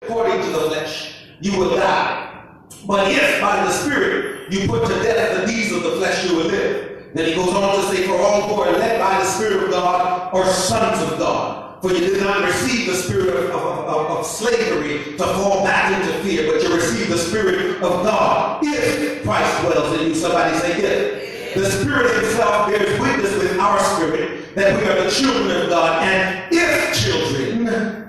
according to the flesh, you will die. But if by the Spirit you put to death the deeds of the flesh, you will live. Then he goes on to say, for all who are led by the Spirit of God are sons of God. For you did not receive the spirit of slavery to fall back into fear, but you received the Spirit of God. If Christ dwells in you, somebody say if. The Spirit himself bears witness with our spirit that we are the children of God. And if children,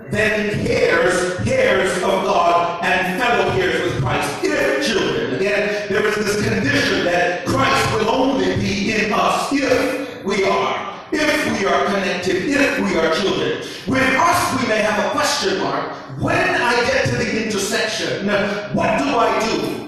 then heirs of God and fellow heirs with Christ. If children, again, there is this condition that Christ will only be in us if we are connected, if we are children. With us, we may have a question mark. When I get to the intersection, what do I do?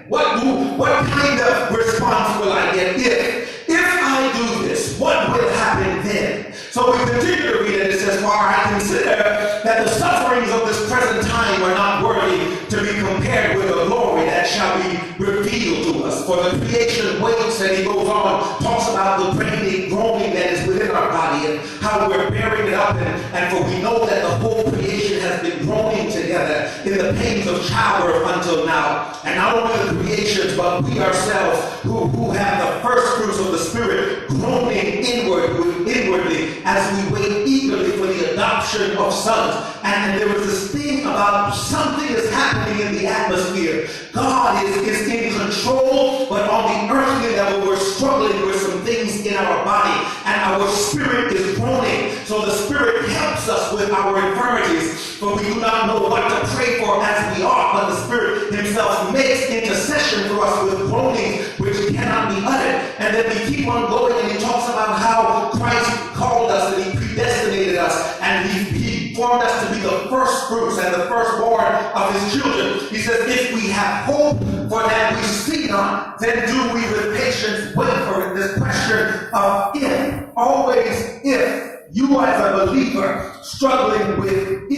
What kind of response will I get if I do this? What will happen then? So we continue to read and it says, for I consider that the sufferings of this present time are not worthy to be compared with the glory that shall be revealed to us. For the creation waits, and he goes on, talks about the groaning that is within our body and how we're bearing it up. And for we know that the whole creation has been groaning together in the pains of childbirth until now. And not only the creations, but we ourselves who have the first fruits of the Spirit groaning inwardly as we wait eagerly for the adoption of sons. And there was this thing about something is happening in the atmosphere. God is in control, but on the earthly level, we're struggling with some things in our body, and our spirit is groaning. So the Spirit helps us with our infirmities, but we do not know what to pray for as we ought. But the Spirit himself makes intercession for us with groanings which cannot be uttered. And then we keep on going, and he talks about how Christ called us and he predestinated us, and he formed us to be the first fruits and the firstborn of his children. He says, if we have hope for that we see not, then do we with patience wait for it. This question of if, always if. You as a believer struggling with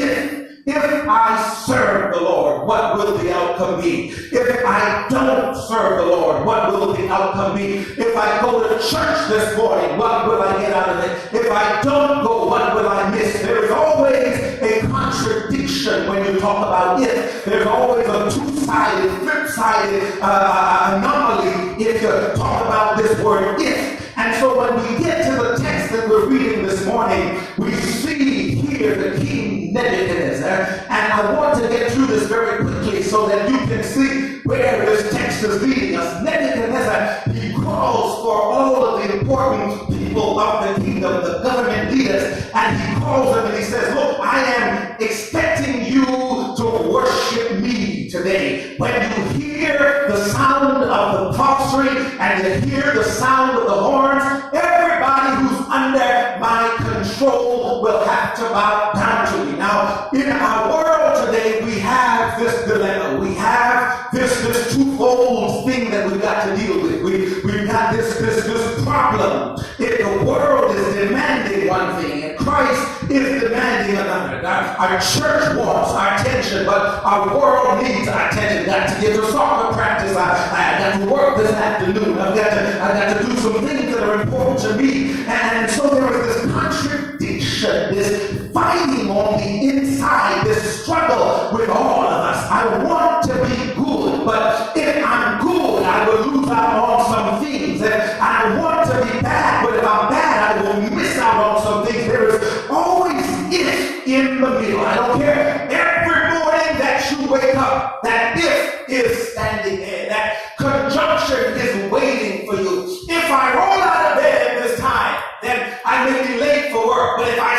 if I serve the Lord, what will the outcome be? If I don't serve the Lord, what will the outcome be? If I go to church this morning, what will I get out of it? If I don't go, what will I miss? There is always a contradiction when you talk about if. There's always a two-sided, flip-sided anomaly if you talk about this word if. And so when we get to the text that we're reading this morning, we see here the King Nebuchadnezzar. And I want to get through this very quickly so that you can see where this text is leading us. Nebuchadnezzar, he calls for all of the important people of the kingdom, the government leaders, and he calls them and he says, look, I am expecting you to worship me today. When you hear the sound of the psaltery and you hear the sound of the horns, everybody who's under my control will have to bow down to me. Now, in our world today, we have this dilemma. We have this twofold thing that we've got to deal with. We've got this problem. If the world is demanding one thing and Christ is demanding another. Our church wants our attention, but our world needs our attention. Got to get to soccer practice. I got to work this afternoon. I got to do some things that are important to me. And so there is this contradiction, this fighting on the inside, this struggle with all of us. I want to be good, but if I'm good, I will lose out on some things. And I want to be bad, but if I'm bad, I will miss out on some things. There is always if in the middle. I don't care. Every morning that you wake up, that if is standing there. That conjunction is waiting for you. If I roll out of bed at this time, then I may be late for work. But if I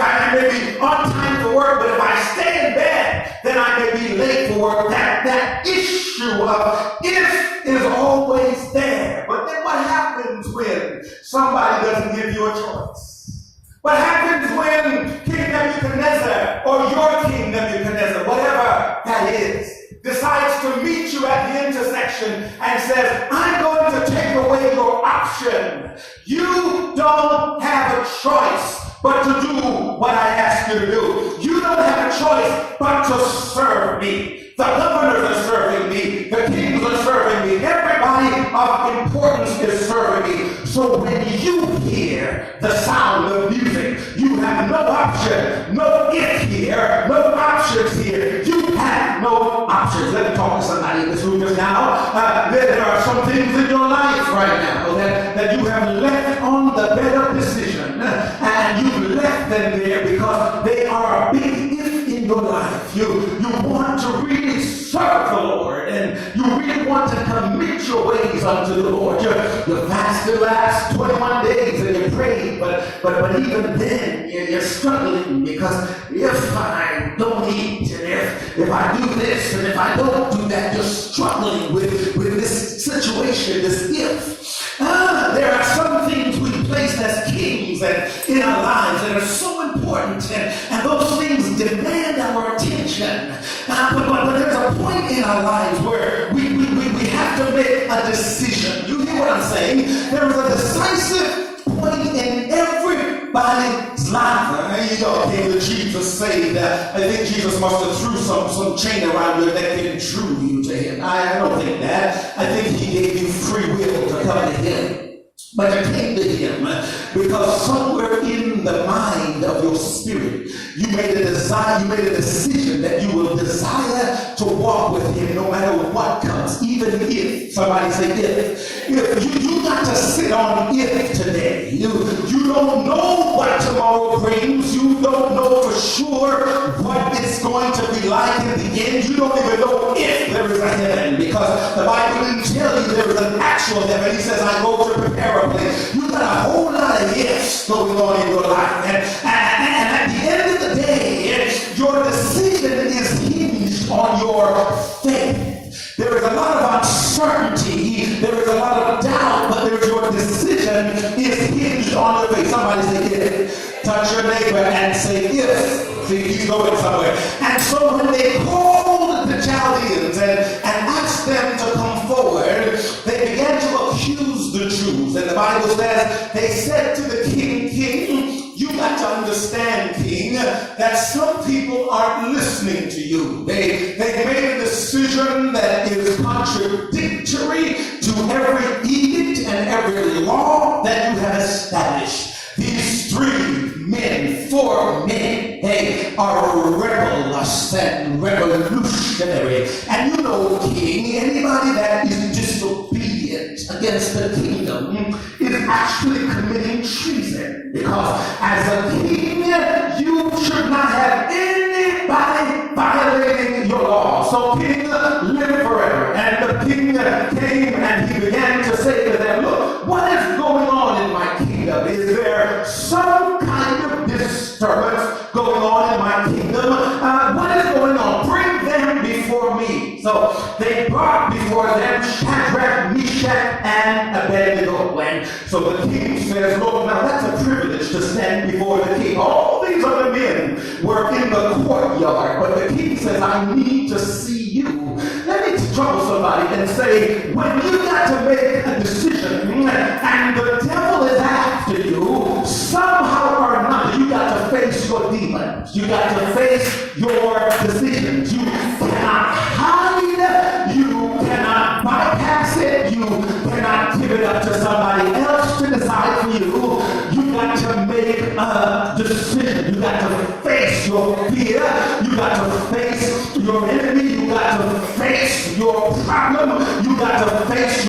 I may be on time for work, but if I stay in bed, then I may be late for work. That issue of if is always there. But then what happens when somebody doesn't give you a choice? What happens when King Nebuchadnezzar or your King Nebuchadnezzar, whatever that is, decides to meet you at the intersection and says, I'm going to take away your option. You don't have a choice but to do what I ask you to do. You don't have a choice but to serve me. The governors are serving me. The kings are serving me. Everybody of importance is serving me. So when you hear the sound of music, you have no option, no if here, no option there are some things in your life right now that you have left on the bed of decision, and you've left them there because they are a big if in your life. You want to really serve the Lord, and you really want to commit your ways unto the Lord. You fasted last 21 days and you prayed, but even then you're struggling because if I don't eat, and if I do this, and if I don't do that, you're struggling with this situation, this if. There are some things we place as kings and in our lives that are so important, and those things demand our attention. But there's a point in our lives where we have to make a decision. You hear what I'm saying? There is a decisive point in everybody's life. You know, King Jesus saved that. I think Jesus must have threw some chain around your neck and drew you to him. I don't think that. I think he gave you free will to come to him. But you came to him because somewhere in the mind of your spirit, you made a decision that you will desire to walk with him no matter what comes, even if, somebody say if you got to sit on if today. You don't know what tomorrow brings. You don't know for sure what it's going to be like in the end. You don't even know if there is a heaven, because the Bible didn't tell you there is an actual heaven. He says, I go to prepare a place. You got a whole lot of ifs going on in your life. And at the end of the day, your decision is hinged on your faith. There is a lot of uncertainty. There is a lot of doubt, but your decision is hinged on your faith. Somebody say if. Touch your neighbor and say if. See, he's going somewhere. And so when they called the Chaldeans and asked them to come forward, they began to accuse the Jews. And the Bible says, they said to the king, you got to understand, king, that some people aren't listening to you. They made a decision that is contradictory to every edict and every law that you have established. These 4 men, they are rebellious and revolutionary. And you know, king, anybody that is disobedient against the kingdom is actually committing treason. Because as a king, you should not have anybody violating your law. So king, live forever. And the king came and he began to say to them, look, what is going on in my kingdom? Is there some kind of disturbance going on in my kingdom? What is going on? Bring them before me. So they brought before them Shadrach, Meshach, and Abednego. And so the king says, look, now that's a privilege to stand before the king. All these other men were in the courtyard, but the king says, I need to see you. Let me trouble somebody and say, when you got to make a decision and the devil is after you, somehow or another, you got to face your demons. You got to face your decisions. You cannot hide. You cannot bypass it. You cannot give it up to somebody else to decide for you. You got to make a decision. You got to face your fear. You got to face your enemy. You got to face your problem. You got to face